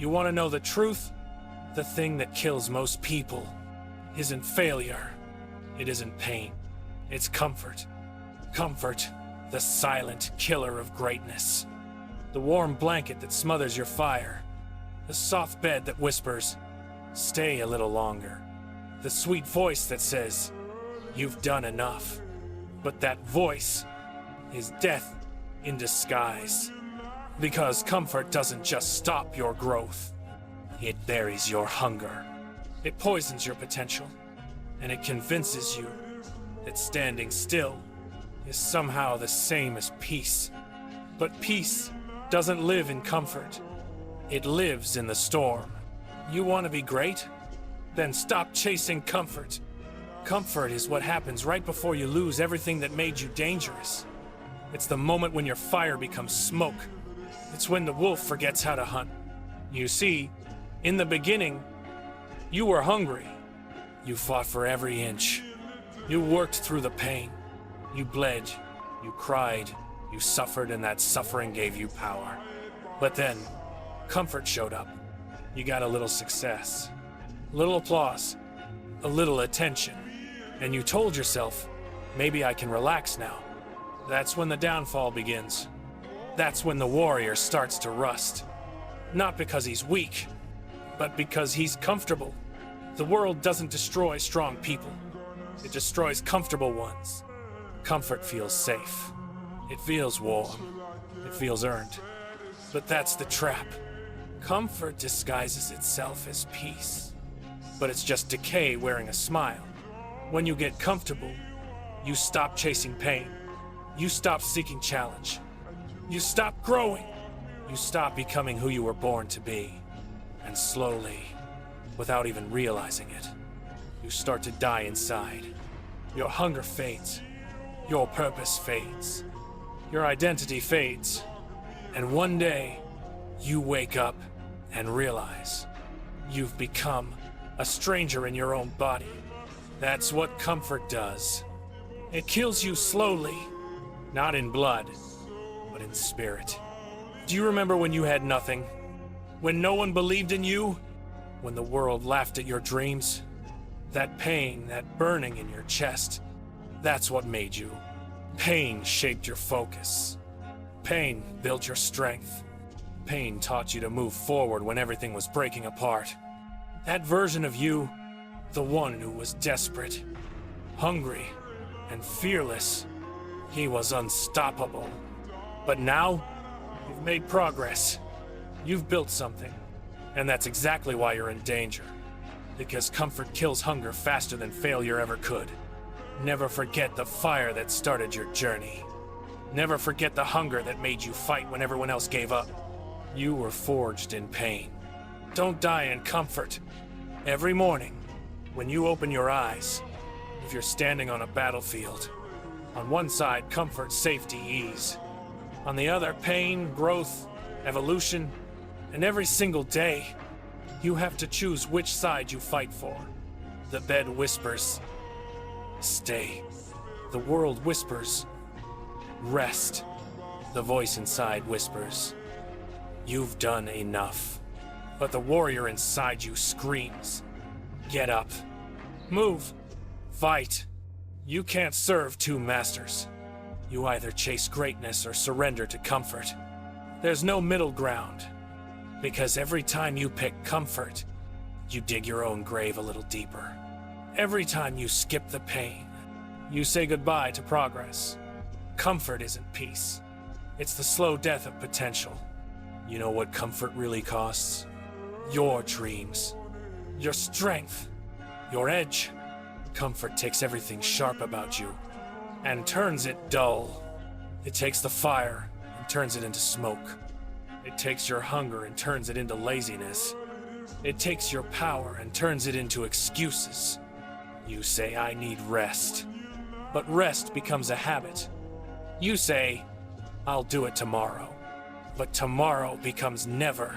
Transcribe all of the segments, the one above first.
You want to know the truth? The thing that kills most people isn't failure. It isn't pain. It's comfort. Comfort, the silent killer of greatness. The warm blanket that smothers your fire. The soft bed that whispers, "Stay a little longer." The sweet voice that says, "You've done enough." But that voice is death in disguise. Because comfort doesn't just stop your growth. It buries your hunger. It poisons your potential. And it convinces you that standing still is somehow the same as peace. But peace doesn't live in comfort. It lives in the storm. You want to be great? Then stop chasing comfort. Comfort is what happens right before you lose everything that made you dangerous. It's the moment when your fire becomes smoke. It's when the wolf forgets how to hunt. You see, in the beginning, you were hungry. You fought for every inch. You worked through the pain. You bled. You cried. You suffered, and that suffering gave you power. But then, comfort showed up. You got a little success, a little applause, a little attention, and you told yourself, maybe I can relax now. That's when the downfall begins. That's when the warrior starts to rust. Not because he's weak, but because he's comfortable. The world doesn't destroy strong people. It destroys comfortable ones. Comfort feels safe. It feels warm. It feels earned. But that's the trap. Comfort disguises itself as peace. But it's just decay wearing a smile. When you get comfortable, you stop chasing pain. You stop seeking challenge. You stop growing. You stop becoming who you were born to be. And slowly, without even realizing it, you start to die inside. Your hunger fades. Your purpose fades. Your identity fades. And one day, you wake up and realize you've become a stranger in your own body. That's what comfort does. It kills you slowly, not in blood, but in spirit. Do you remember when you had nothing? When no one believed in you? When the world laughed at your dreams? That pain, that burning in your chest, that's what made you. Pain shaped your focus. Pain built your strength. Pain taught you to move forward when everything was breaking apart. That version of you, the one who was desperate, hungry, and fearless, he was unstoppable. But now, you've made progress. You've built something. And that's exactly why you're in danger. Because comfort kills hunger faster than failure ever could. Never forget the fire that started your journey. Never forget the hunger that made you fight when everyone else gave up. You were forged in pain. Don't die in comfort. Every morning, when you open your eyes, if you're standing on a battlefield, on one side, comfort, safety, ease. On the other, pain, growth, evolution, and every single day, you have to choose which side you fight for. The bed whispers, "Stay." The world whispers, "Rest." The voice inside whispers, "You've done enough." But the warrior inside you screams, "Get up. Move. Fight." You can't serve two masters. You either chase greatness or surrender to comfort. There's no middle ground. Because every time you pick comfort, you dig your own grave a little deeper. Every time you skip the pain, you say goodbye to progress. Comfort isn't peace. It's the slow death of potential. You know what comfort really costs? Your dreams, your strength, your edge. Comfort takes everything sharp about you and turns it dull. It takes the fire and turns it into smoke. It takes your hunger and turns it into laziness. It takes your power and turns it into excuses. You say, "I need rest." But rest becomes a habit. You say, "I'll do it tomorrow." But tomorrow becomes never.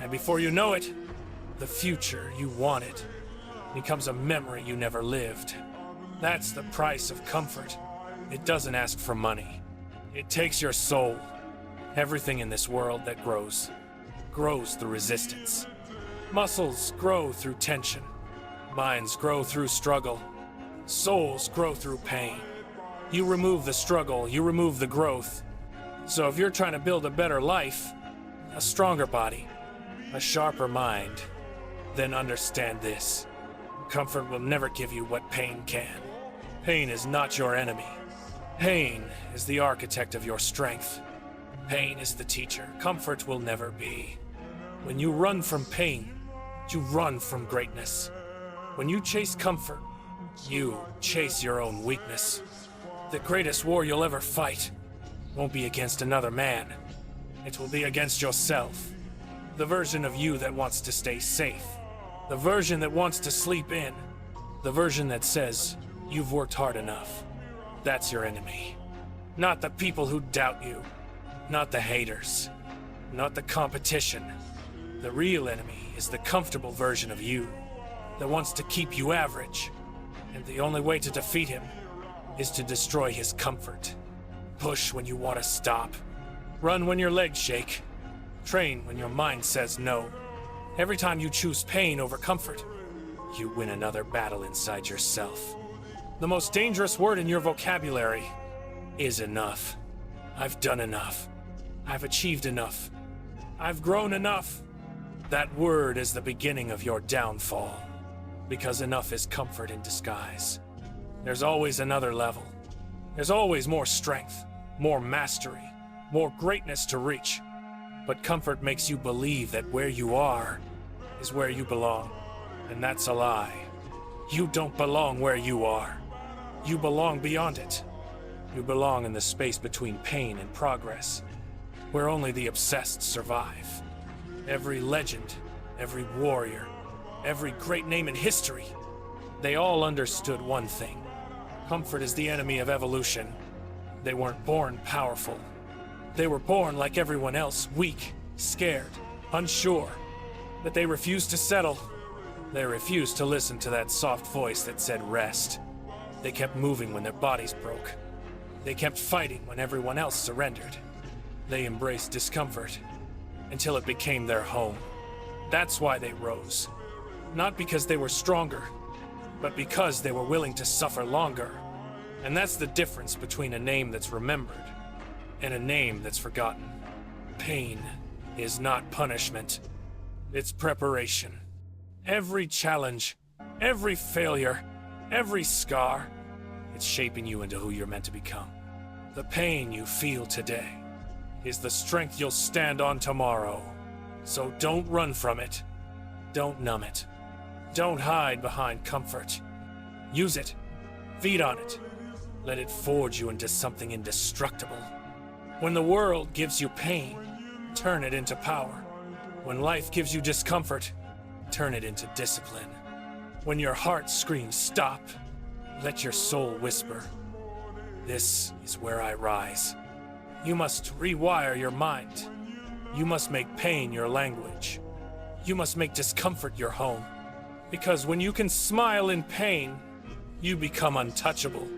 And before you know it, the future you wanted becomes a memory you never lived. That's the price of comfort. It doesn't ask for money. It takes your soul. Everything in this world that grows grows through resistance. Muscles grow through tension. Minds grow through struggle. Souls grow through pain. You remove the struggle, you remove the growth. So if you're trying to build a better life, a stronger body, a sharper mind, then understand this. Comfort will never give you what pain can. Pain is not your enemy. Pain is the architect of your strength. Pain is the teacher. Comfort will never be. When you run from pain, you run from greatness. When you chase comfort, you chase your own weakness. The greatest war you'll ever fight won't be against another man. It will be against yourself. The version of you that wants to stay safe. The version that wants to sleep in. The version that says, you've worked hard enough. That's your enemy. Not the people who doubt you. Not the haters. Not the competition. The real enemy is the comfortable version of you that wants to keep you average. And the only way to defeat him is to destroy his comfort. Push when you want to stop. Run when your legs shake. Train when your mind says no. Every time you choose pain over comfort, you win another battle inside yourself. The most dangerous word in your vocabulary is enough. I've done enough. I've achieved enough. I've grown enough. That word is the beginning of your downfall. Because enough is comfort in disguise. There's always another level. There's always more strength, more mastery, more greatness to reach. But comfort makes you believe that where you are is where you belong. And that's a lie. You don't belong where you are. You belong beyond it. You belong in the space between pain and progress, where only the obsessed survive. Every legend, every warrior, every great name in history, they all understood one thing. Comfort is the enemy of evolution. They weren't born powerful. They were born like everyone else, weak, scared, unsure. But they refused to settle. They refused to listen to that soft voice that said rest. They kept moving when their bodies broke. They kept fighting when everyone else surrendered. They embraced discomfort until it became their home. That's why they rose. Not because they were stronger, but because they were willing to suffer longer. And that's the difference between a name that's remembered and a name that's forgotten. Pain is not punishment. It's preparation. Every challenge, every failure, every scar, it's shaping you into who you're meant to become. The pain you feel today is the strength you'll stand on tomorrow. So don't run from it. Don't numb it. Don't hide behind comfort. Use it. Feed on it. Let it forge you into something indestructible. When the world gives you pain, turn it into power. When life gives you discomfort, turn it into discipline. When your heart screams stop, let your soul whisper, this is where I rise. You must rewire your mind. You must make pain your language. You must make discomfort your home. Because when you can smile in pain, you become untouchable.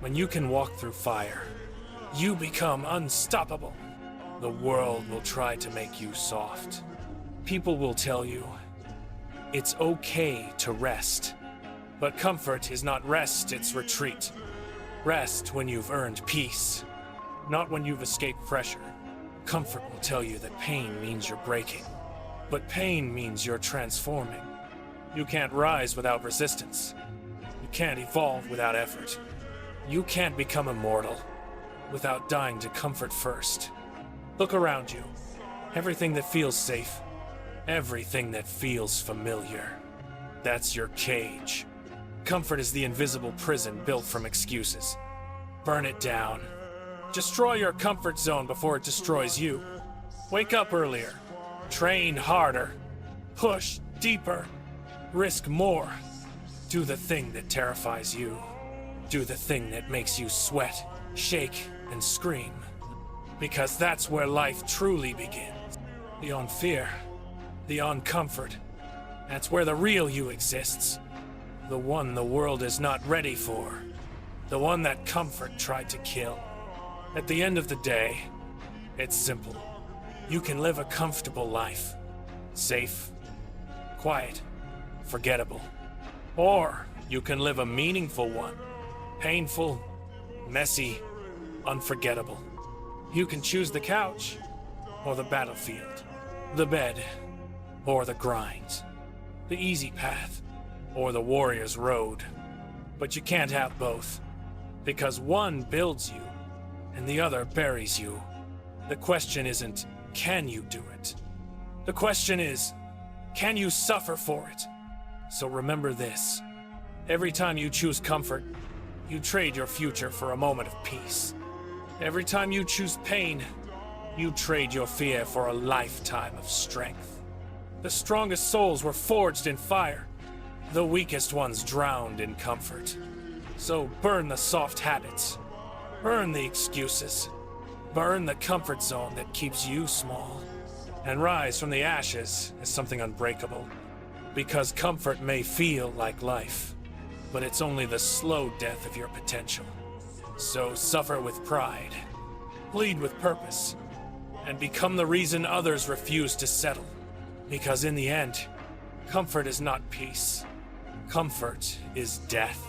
When you can walk through fire, you become unstoppable. The world will try to make you soft. People will tell you, it's okay to rest. But comfort is not rest, it's retreat. Rest when you've earned peace, not when you've escaped pressure. Comfort will tell you that pain means you're breaking, but pain means you're transforming. You can't rise without resistance. You can't evolve without effort. You can't become immortal without dying to comfort first. Look around you. Everything that feels safe, everything that feels familiar, that's your cage. Comfort is the invisible prison built from excuses. Burn it down. Destroy your comfort zone before it destroys you. Wake up earlier. Train harder. Push deeper. Risk more. Do the thing that terrifies you. Do the thing that makes you sweat, shake, and scream. Because that's where life truly begins. Beyond fear, beyond comfort. That's where the real you exists. The one the world is not ready for. The one that comfort tried to kill. At the end of the day, it's simple. You can live a comfortable life. Safe, quiet, forgettable. Or you can live a meaningful one. Painful, messy, unforgettable. You can choose the couch, or the battlefield. The bed, or the grind. The easy path, or the warrior's road. But you can't have both, because one builds you, and the other buries you. The question isn't, can you do it? The question is, can you suffer for it? So remember this. Every time you choose comfort, you trade your future for a moment of peace. Every time you choose pain, you trade your fear for a lifetime of strength. The strongest souls were forged in fire. The weakest ones drowned in comfort. So burn the soft habits. Burn the excuses. Burn the comfort zone that keeps you small. And rise from the ashes as something unbreakable. Because comfort may feel like life, but it's only the slow death of your potential. So suffer with pride, bleed with purpose, and become the reason others refuse to settle. Because in the end, comfort is not peace. Comfort is death.